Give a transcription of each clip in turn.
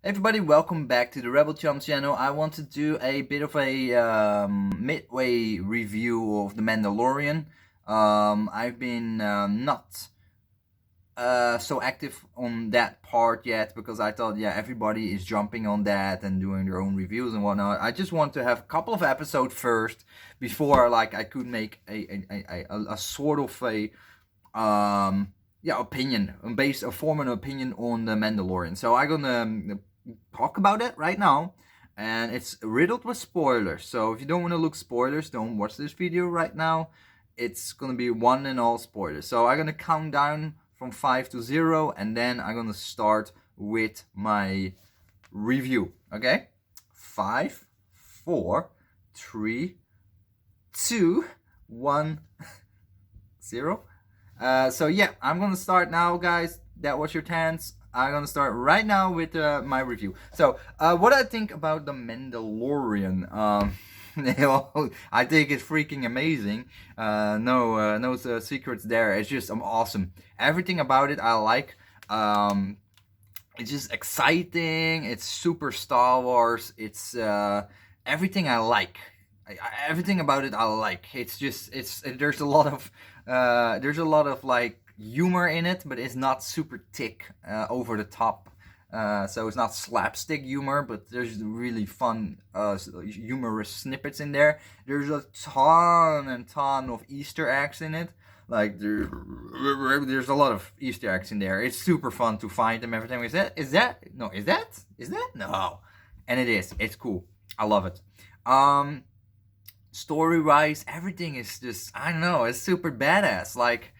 Everybody, welcome back to the Rebel Chum channel. I want to do a bit of a midway review of The Mandalorian. I've been not so active on that part yet because I thought, yeah, everybody is jumping on that and doing their own reviews and whatnot. I just want to have a couple of episodes first before, like, I could make a sort of a opinion, form an opinion on the Mandalorian. So I'm gonna talk about it right now, and it's riddled with spoilers. So if you don't want to look spoilers, don't watch this video right now. It's gonna be one and all spoilers. So I'm gonna count down from 5 to 0, and then I'm gonna start with my review. Okay, 5, 4, 3, 2, 1, 0. So yeah, I'm gonna start now, guys. That was your chance. I'm gonna start right now with my review. So, what I think about the Mandalorian? I think it's freaking amazing. No secrets there. It's just awesome. Everything about it I like. It's just exciting. It's super Star Wars. It's everything I like. Everything about it I like. There's a lot of like humor in it, but it's not super thick, over the top. So it's not slapstick humor, but there's really fun, humorous snippets in there. There's a ton and ton of Easter eggs in it. Like there's a lot of Easter eggs in there. It's super fun to find them every time. Is that? No, is that? No. And it is. It's cool. I love it. Story wise, everything is just, I don't know, it's super badass. Like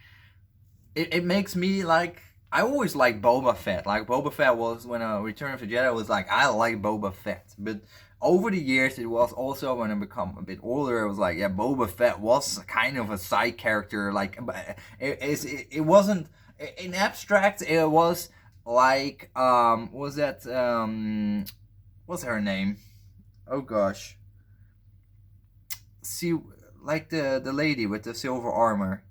it makes me like, I always like Boba Fett. Like Boba Fett was, when Return of the Jedi was like, I like Boba Fett. But over the years, it was also, when I become a bit older, it was like, yeah, Boba Fett was kind of a side character. Like it wasn't in abstract. It was like was that what's her name? Oh gosh, see, like the lady with the silver armor.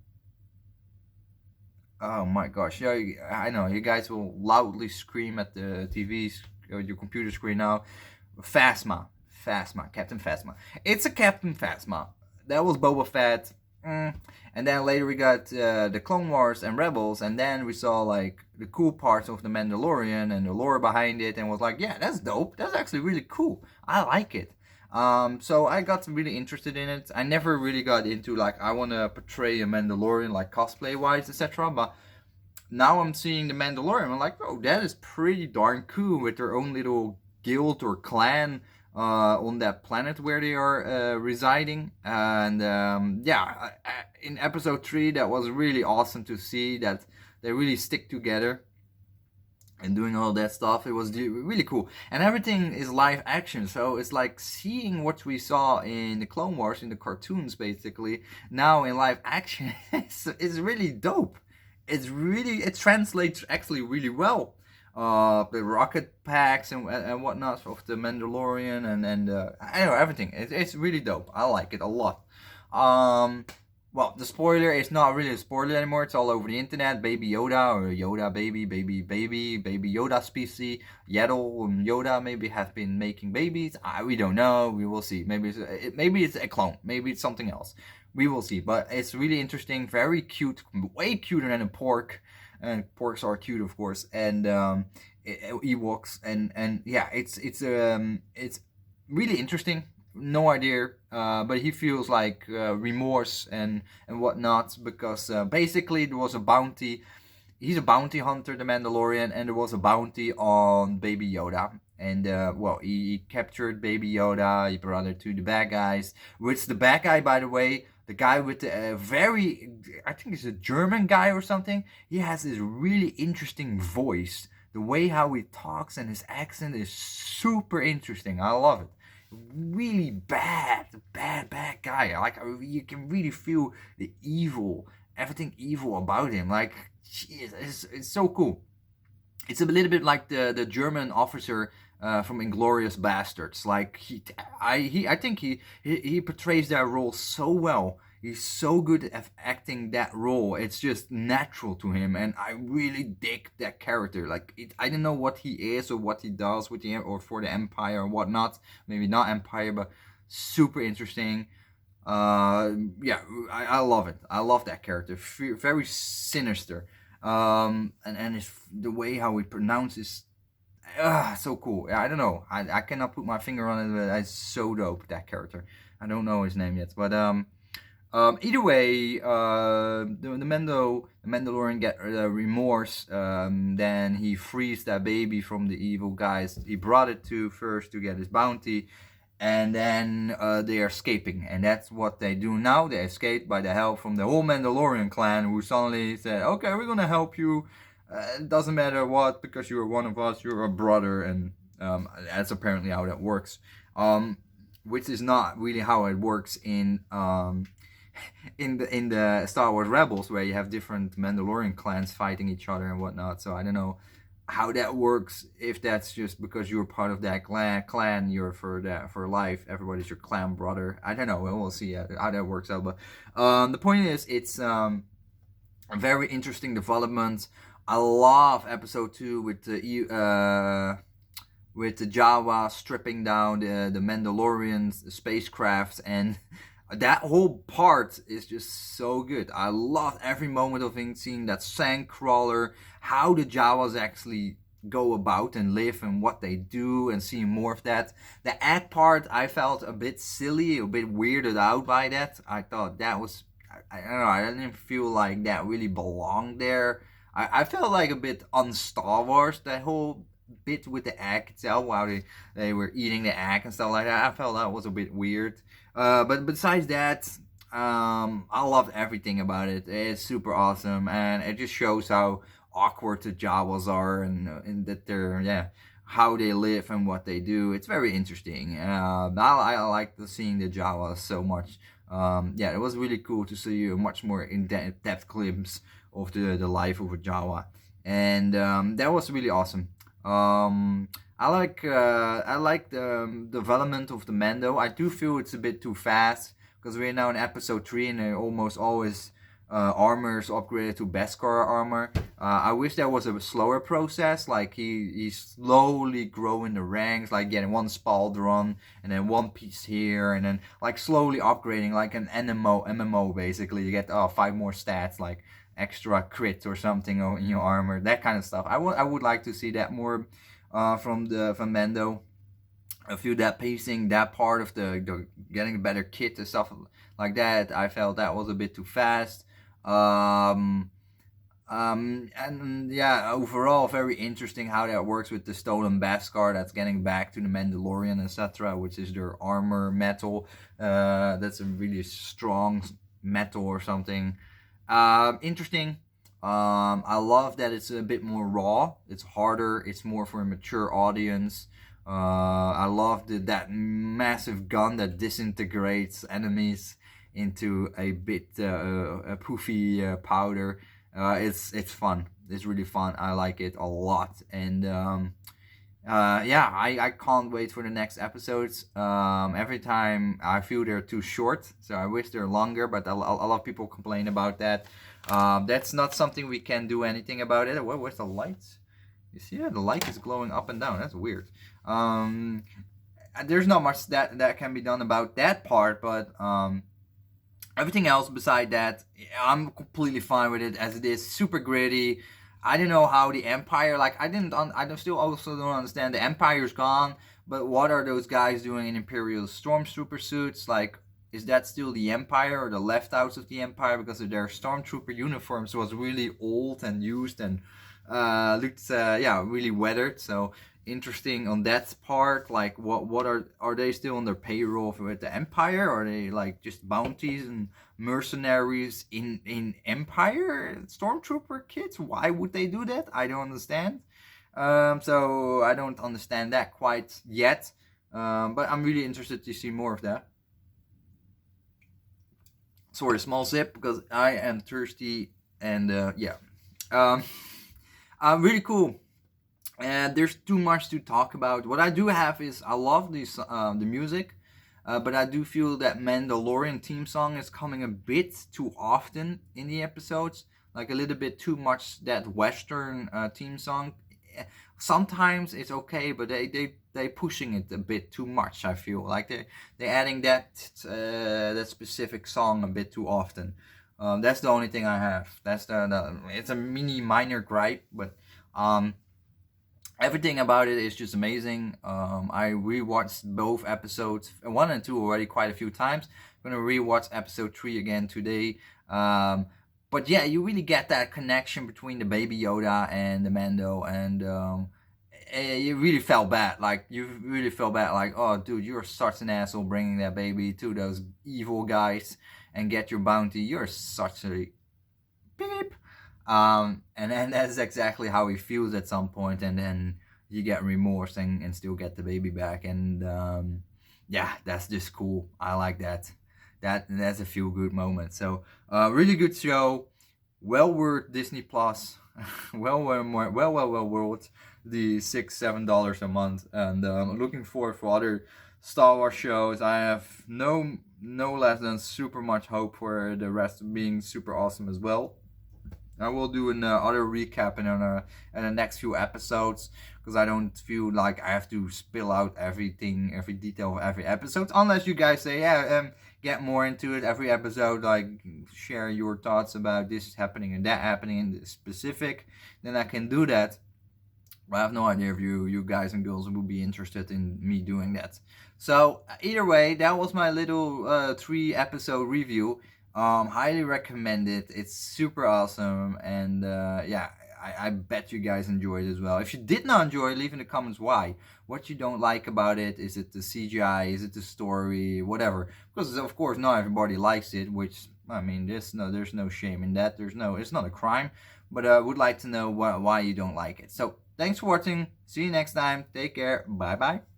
Oh my gosh! Yeah, I know you guys will loudly scream at the TV or your computer screen now. Phasma, Captain Phasma. It's a Captain Phasma. That was Boba Fett. And then later we got the Clone Wars and Rebels, and then we saw like the cool parts of the Mandalorian and the lore behind it, and was like, yeah, that's dope. That's actually really cool. I like it. So I got really interested in it. I never really got into like, I want to portray a Mandalorian like cosplay wise, etc. But now I'm seeing the Mandalorian. I'm like, oh, that is pretty darn cool, with their own little guild or clan on that planet where they are residing. And in episode 3, that was really awesome to see that they really stick together and doing all that stuff. It was really cool, and everything is live action, so it's like seeing what we saw in the Clone Wars, in the cartoons, basically now in live action. It's really dope. It translates actually really well. The rocket packs and whatnot of the Mandalorian, and I know everything. It's really dope. I like it a lot. Well, the spoiler is not really a spoiler anymore. It's all over the internet. Baby Yoda, or Yoda baby Yoda species, Yaddle and Yoda maybe have been making babies. We don't know. We will see. Maybe it's a clone. Maybe it's something else. We will see. But it's really interesting. Very cute. Way cuter than a pork. And porks are cute, of course. And Ewoks. And yeah, it's really interesting. No idea, but he feels like remorse and whatnot, because basically there was a bounty. He's a bounty hunter, the Mandalorian, and there was a bounty on Baby Yoda. And well, he captured Baby Yoda. He brought it to the bad guys. Which the bad guy, by the way, the guy with the I think it's a German guy or something. He has this really interesting voice. The way how he talks and his accent is super interesting. I love it. Really bad guy. Like, you can really feel the evil, everything evil about him. Like, jeez, it's so cool. It's a little bit like the German officer from Inglorious Bastards. Like I think he portrays that role so well. He's so good at acting that role. It's just natural to him, and I really dig that character. Like, I don't know what he is or what he does with the or for the Empire or whatnot. Maybe not Empire, but super interesting. Yeah, I love it. I love that character. Very sinister. And it's, the way how he pronounces, so cool. I don't know. I cannot put my finger on it, but it's so dope, that character. I don't know his name yet, but either way, the Mandalorian get remorse. Then he frees that baby from the evil guys he brought it to first to get his bounty, and then they are escaping, and that's what they do now. They escape by the help from the whole Mandalorian clan, who suddenly said, "Okay, we're gonna help you. It doesn't matter what, because you're one of us. You're a brother," and that's apparently how that works. Which is not really how it works in the Star Wars Rebels, where you have different Mandalorian clans fighting each other and whatnot. So I don't know how that works, if that's just because you're part of that clan, you're for life, everybody's your clan brother. I don't know, we'll see how that works out. But the point is, it's a very interesting development. I love episode 2 with the Jawa stripping down the Mandalorians spacecrafts, and that whole part is just so good. I love every moment of seeing that sand crawler, how the Jawas actually go about and live and what they do, and seeing more of that. The egg part, I felt a bit silly, a bit weirded out by that. I thought that was, I don't know, I didn't feel like that really belonged there. I felt like a bit on Star Wars, that whole bit with the egg itself, while they were eating the egg and stuff like that. I felt that was a bit weird. But besides that, I loved everything about it. It's super awesome, and it just shows how awkward the Jawas are, and that they're, how they live and what they do. It's very interesting. I like seeing the Jawas so much. It was really cool to see a much more in-depth glimpse of the life of a Jawa, and that was really awesome. I like the development of the Mando. I do feel it's a bit too fast, because we're now in episode 3, and almost always armor is upgraded to Beskar armor. I wish there was a slower process, like he's slowly growing the ranks, like getting one Spaldron and then one piece here, and then like slowly upgrading, like an MMO basically. You get 5 more stats, like extra crit or something in your armor, that kind of stuff. I would like to see that more from Mando. I feel that pacing, that part of the getting a better kit and stuff like that, I felt that was a bit too fast. And overall very interesting how that works with the stolen Beskar that's getting back to the Mandalorian, etc., which is their armor metal. That's a really strong metal or something. Interesting. I love that it's a bit more raw. It's harder. It's more for a mature audience. I love that massive gun that disintegrates enemies into a bit a poofy powder. It's fun. It's really fun. I like it a lot, and I can't wait for the next episodes. Every time I feel they're too short, so I wish they're longer, but a lot of people complain about that. That's not something we can do anything about it. Where's the lights? You see that? The light is glowing up and down. That's weird. There's not much that can be done about that part, but everything else beside that, I'm completely fine with it as it is. Super gritty. I don't know how the Empire, like, I still also don't understand. The Empire's gone, but what are those guys doing in Imperial Stormtrooper suits? Like, is that still the Empire or the left-outs of the Empire? Because their Stormtrooper uniforms was really old and used and looked, really weathered. So interesting on that part. Like, what are they still on their payroll with the Empire? Or are they like just bounties and mercenaries in Empire Stormtrooper kits? Why would they do that? I don't understand. So I don't understand that quite yet. But I'm really interested to see more of that. Sorry, a small sip because I am thirsty, and really cool. And there's too much to talk about. What I do have is I love this the music. But I do feel that Mandalorian theme song is coming a bit too often in the episodes, like a little bit too much that Western theme song. Sometimes it's okay, but they pushing it a bit too much. I feel like they adding that specific song a bit too often. That's the only thing I have. That's the it's a mini minor gripe, but um, everything about it is just amazing. I rewatched both episodes, 1 and 2, already quite a few times. I'm gonna rewatch episode 3 again today. But yeah, you really get that connection between the baby Yoda and the Mando, and you really felt bad. Like you really felt bad. Like, oh, dude, you're such an asshole bringing that baby to those evil guys and get your bounty. You're such a beep. And then that's exactly how he feels at some point, and then you get remorse and still get the baby back. And yeah, that's just cool. I like that. That's a feel good moment. So really good show, well worth Disney Plus, well worth the $6-7 a month. And I'm looking forward for other Star Wars shows. I have no less than super much hope for the rest being super awesome as well. I will do an other recap in the next few episodes, because I don't feel like I have to spill out everything, every detail of every episode, unless you guys say, yeah, get more into it every episode, like share your thoughts about this happening and that happening in this specific, then I can do that. But I have no idea if you guys and girls would be interested in me doing that. So either way, that was my little 3-episode review. Highly recommend it. It's super awesome, and yeah, I bet you guys enjoyed it as well. If you did not enjoy it, leave in the comments why. What you don't like about it. Is it the CGI? Is it the story? Whatever. Because of course not everybody likes it, which I mean, there's no shame in that. It's not a crime. But I would like to know why you don't like it. So thanks for watching. See you next time. Take care. Bye bye.